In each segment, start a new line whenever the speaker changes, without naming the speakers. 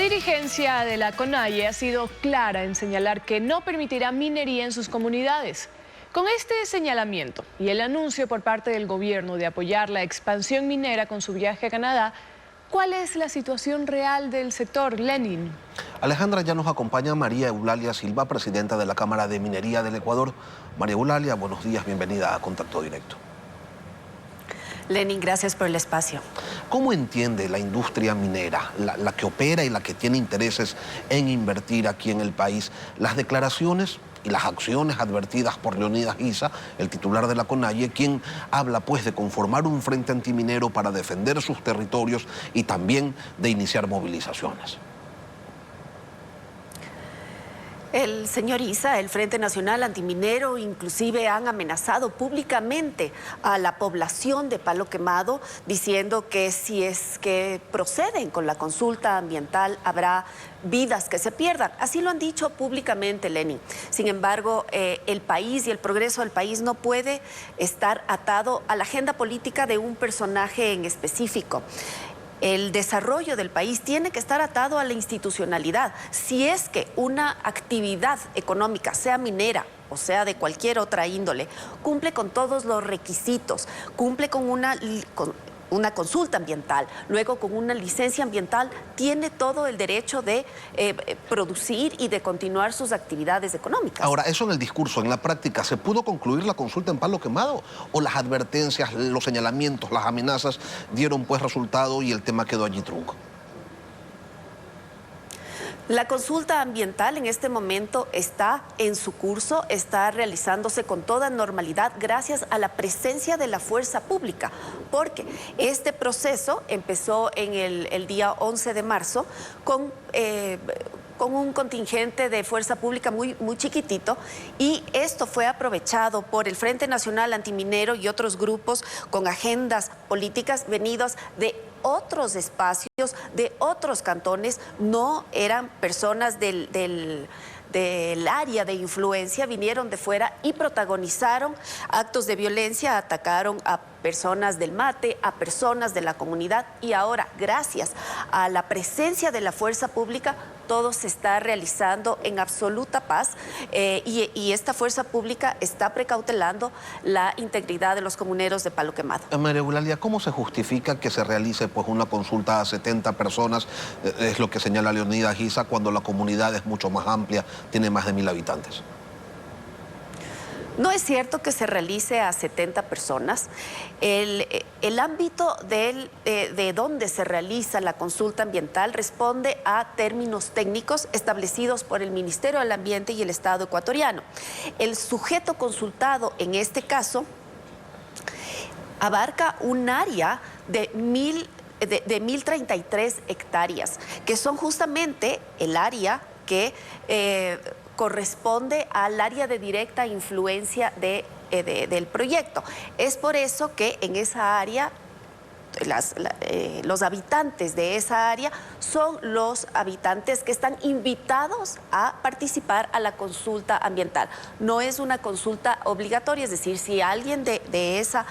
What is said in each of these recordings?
dirigencia de la CONAIE ha sido clara en señalar que no permitirá minería en sus comunidades. Con este señalamiento y el anuncio por parte del gobierno de apoyar la expansión minera con su viaje a Canadá, ¿cuál es la situación real del sector, Lenin?
Alejandra, ya nos acompaña María Eulalia Silva, presidenta de la Cámara de Minería del Ecuador. María Eulalia, buenos días, bienvenida a Contacto Directo.
Lenin, gracias por el espacio.
¿Cómo entiende la industria minera, la que opera y la que tiene intereses en invertir aquí en el país, las declaraciones y las acciones advertidas por Leonidas Giza, el titular de la CONAIE, quien habla pues de conformar un frente antiminero para defender sus territorios y también de iniciar movilizaciones?
El señor Giza, el Frente Nacional Antiminero, inclusive han amenazado públicamente a la población de Palo Quemado, diciendo que si es que proceden con la consulta ambiental habrá vidas que se pierdan. Así lo han dicho públicamente, Lenin. Sin embargo, el país y el progreso del país no puede estar atado a la agenda política de un personaje en específico. El desarrollo del país tiene que estar atado a la institucionalidad. Si es que una actividad económica, sea minera o sea de cualquier otra índole, cumple con todos los requisitos, cumple con una consulta ambiental, luego con una licencia ambiental, tiene todo el derecho de producir y de continuar sus actividades económicas.
Ahora, eso en el discurso, en la práctica, ¿se pudo concluir la consulta en Palo Quemado? ¿O las advertencias, los señalamientos, las amenazas dieron pues resultado y el tema quedó allí trunco?
La consulta ambiental en este momento está en su curso, está realizándose con toda normalidad gracias a la presencia de la fuerza pública, porque este proceso empezó en el día 11 de marzo con un contingente de fuerza pública muy chiquitito, y esto fue aprovechado por el Frente Nacional Antiminero y otros grupos con agendas políticas venidos de otros espacios, de otros cantones. No eran personas del área de influencia, vinieron de fuera y protagonizaron actos de violencia, atacaron a personas del MATE, a personas de la comunidad, y ahora, gracias a la presencia de la fuerza pública, todo se está realizando en absoluta paz, y esta fuerza pública está precautelando la integridad de los comuneros de Palo Quemado.
María Eulalia, ¿cómo se justifica que se realice pues una consulta a 70 personas? Es lo que señala Leonidas Giza, cuando la comunidad es mucho más amplia, tiene más de 1000 habitantes.
No es cierto que se realice a 70 personas. El ámbito de donde se realiza la consulta ambiental responde a términos técnicos establecidos por el Ministerio del Ambiente y el Estado ecuatoriano. El sujeto consultado en este caso abarca un área de 1033 hectáreas, que son justamente el área que corresponde al área de directa influencia del proyecto. Es por eso que en esa área los habitantes de esa área son los habitantes que están invitados a participar a la consulta ambiental. No es una consulta obligatoria, es decir, si alguien de esa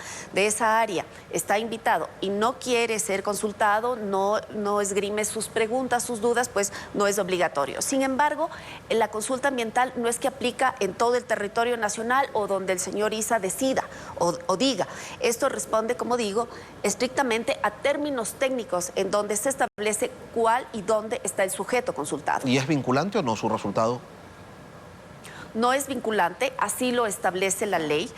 área está invitado y no quiere ser consultado, no esgrime sus preguntas, sus dudas, pues no es obligatorio. Sin embargo, la consulta ambiental no es que aplica en todo el territorio nacional o donde el señor Giza decida o diga. Esto responde, como digo, estrictamente a términos técnicos en donde se establece cuál y dónde está el sujeto consultado.
¿Y es vinculante o no su resultado?
No es vinculante, así lo establece la ley.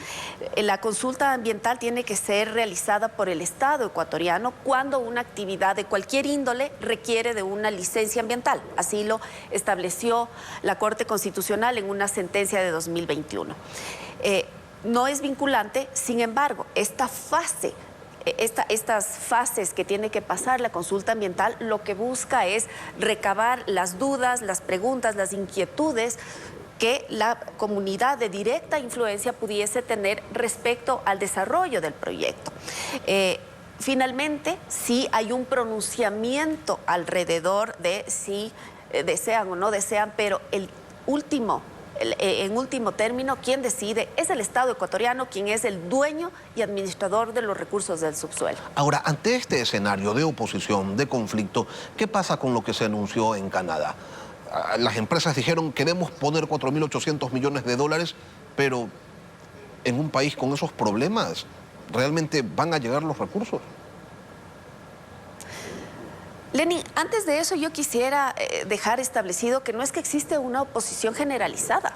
La consulta ambiental tiene que ser realizada por el Estado ecuatoriano cuando una actividad de cualquier índole requiere de una licencia ambiental. Así lo estableció la Corte Constitucional en una sentencia de 2021. No es vinculante, sin embargo, estas fases que tiene que pasar la consulta ambiental, lo que busca es recabar las dudas, las preguntas, las inquietudes que la comunidad de directa influencia pudiese tener respecto al desarrollo del proyecto. Finalmente, sí hay un pronunciamiento alrededor de si desean o no desean, pero el último en último término, quien decide es el Estado ecuatoriano, quien es el dueño y administrador de los recursos del subsuelo.
Ahora, ante este escenario de oposición, de conflicto, ¿qué pasa con lo que se anunció en Canadá? Las empresas dijeron, queremos poner 4.800 millones de dólares, pero en un país con esos problemas, ¿realmente van a llegar los recursos?
Lenin, antes de eso yo quisiera dejar establecido que no es que existe una oposición generalizada.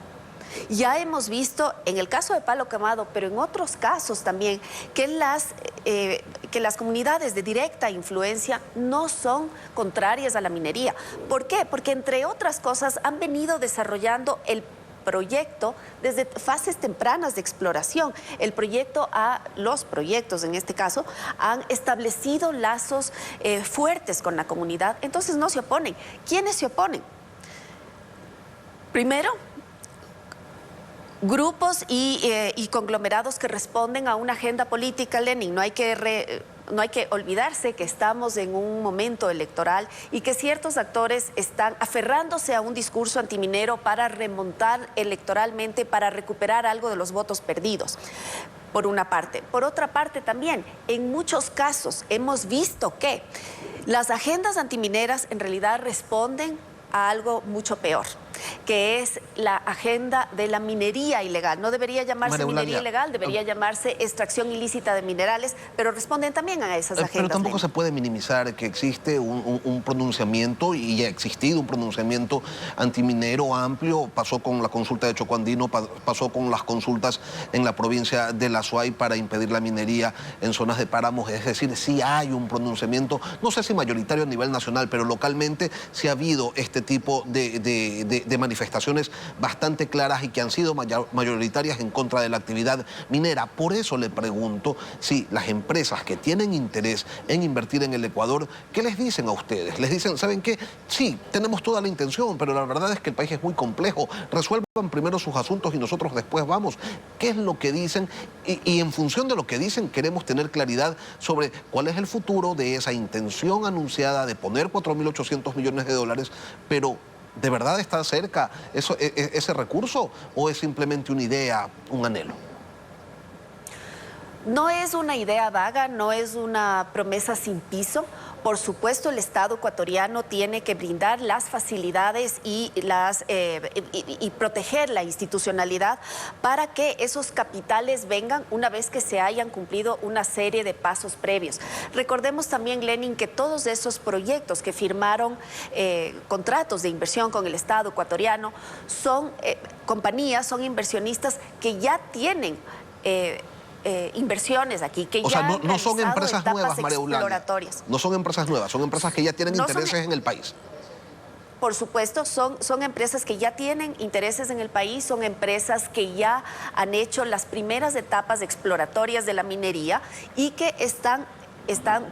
Ya hemos visto en el caso de Palo Quemado, pero en otros casos también, que las comunidades de directa influencia no son contrarias a la minería. ¿Por qué? Porque entre otras cosas han venido desarrollando el proyecto desde fases tempranas de exploración. Los proyectos en este caso han establecido lazos fuertes con la comunidad, entonces no se oponen. ¿Quiénes se oponen? Primero, grupos y conglomerados que responden a una agenda política, Lenin. No hay que olvidarse que estamos en un momento electoral y que ciertos actores están aferrándose a un discurso antiminero para remontar electoralmente, para recuperar algo de los votos perdidos, por una parte. Por otra parte también, en muchos casos hemos visto que las agendas antimineras en realidad responden a algo mucho peor, que es la agenda de la minería ilegal. No debería llamarse minería ilegal, debería llamarse extracción ilícita de minerales, pero responden también a esas agendas.
Pero tampoco se puede minimizar que existe un pronunciamiento, y ya ha existido un pronunciamiento antiminero amplio. Pasó con la consulta de Chocoandino, pasó con las consultas en la provincia de La Suay para impedir la minería en zonas de páramos. Es decir, sí hay un pronunciamiento, no sé si mayoritario a nivel nacional, pero localmente sí ha habido este tipo de manifestaciones bastante claras y que han sido mayoritarias en contra de la actividad minera. Por eso le pregunto si las empresas que tienen interés en invertir en el Ecuador, ¿qué les dicen a ustedes? Les dicen, ¿saben qué? Sí, tenemos toda la intención, pero la verdad es que el país es muy complejo. Resuelvan primero sus asuntos y nosotros después vamos. ¿Qué es lo que dicen? Y en función de lo que dicen, queremos tener claridad sobre cuál es el futuro de esa intención anunciada de poner 4.800 millones de dólares, pero ¿de verdad está cerca ese recurso o es simplemente una idea, un anhelo?
No es una idea vaga, no es una promesa sin piso. Por supuesto, el Estado ecuatoriano tiene que brindar las facilidades y proteger la institucionalidad para que esos capitales vengan una vez que se hayan cumplido una serie de pasos previos. Recordemos también, Lenin, que todos esos proyectos que firmaron contratos de inversión con el Estado ecuatoriano son compañías, son inversionistas que ya tienen inversiones aquí, que ya
no son empresas nuevas, María Eulalia. No son empresas nuevas, son empresas que ya tienen intereses en el país.
Por supuesto, son empresas que ya tienen intereses en el país, son empresas que ya han hecho las primeras etapas exploratorias de la minería y que están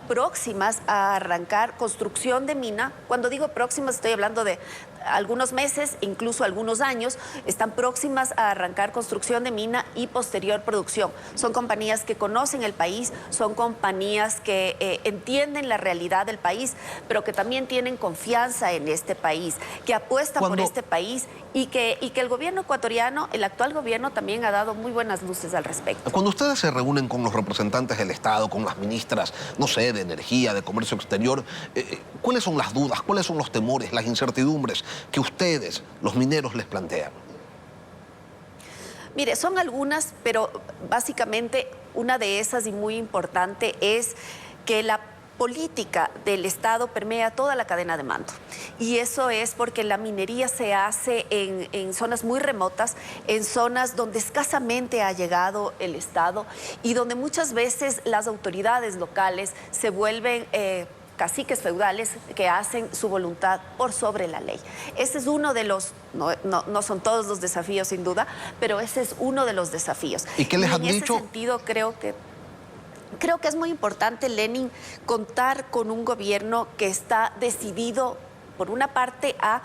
próximas a arrancar construcción de mina. Cuando digo próximas, estoy hablando de algunos meses, incluso algunos años. Están próximas a arrancar construcción de mina y posterior producción. Son compañías que conocen el país, son compañías que entienden la realidad del país, pero que también tienen confianza en este país, que apuestan por este país y que el gobierno ecuatoriano, el actual gobierno, también ha dado muy buenas luces al respecto.
Cuando ustedes se reúnen con los representantes del Estado, con las ministras, no sé, de Energía, de Comercio Exterior, ¿cuáles son las dudas, cuáles son los temores, las incertidumbres que ustedes, los mineros, les plantean?
Mire, son algunas, pero básicamente una de esas y muy importante es que la política del Estado permea toda la cadena de mando. Y eso es porque la minería se hace en zonas muy remotas, en zonas donde escasamente ha llegado el Estado y donde muchas veces las autoridades locales se vuelven caciques feudales que hacen su voluntad por sobre la ley. Ese es uno de los, no son todos los desafíos sin duda, pero ese es uno de los desafíos.
¿Y qué les han dicho?
En ese sentido creo que es muy importante, Lenin, contar con un gobierno que está decidido, por una parte, a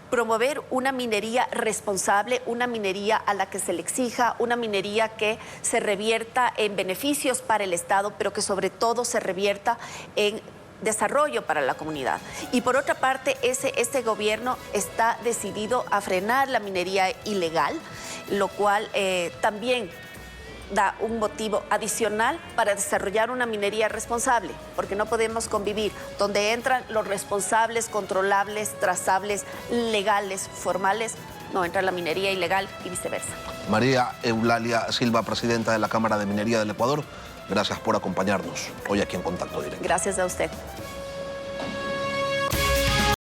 promover una minería responsable, una minería a la que se le exija, una minería que se revierta en beneficios para el Estado, pero que sobre todo se revierta en desarrollo para la comunidad. Y por otra parte, este gobierno está decidido a frenar la minería ilegal, lo cual también da un motivo adicional para desarrollar una minería responsable, porque no podemos convivir donde entran los responsables, controlables, trazables, legales, formales, no entra la minería ilegal y viceversa.
María Eulalia Silva, presidenta de la Cámara de Minería del Ecuador, gracias por acompañarnos hoy aquí en Contacto Directo.
Gracias a usted.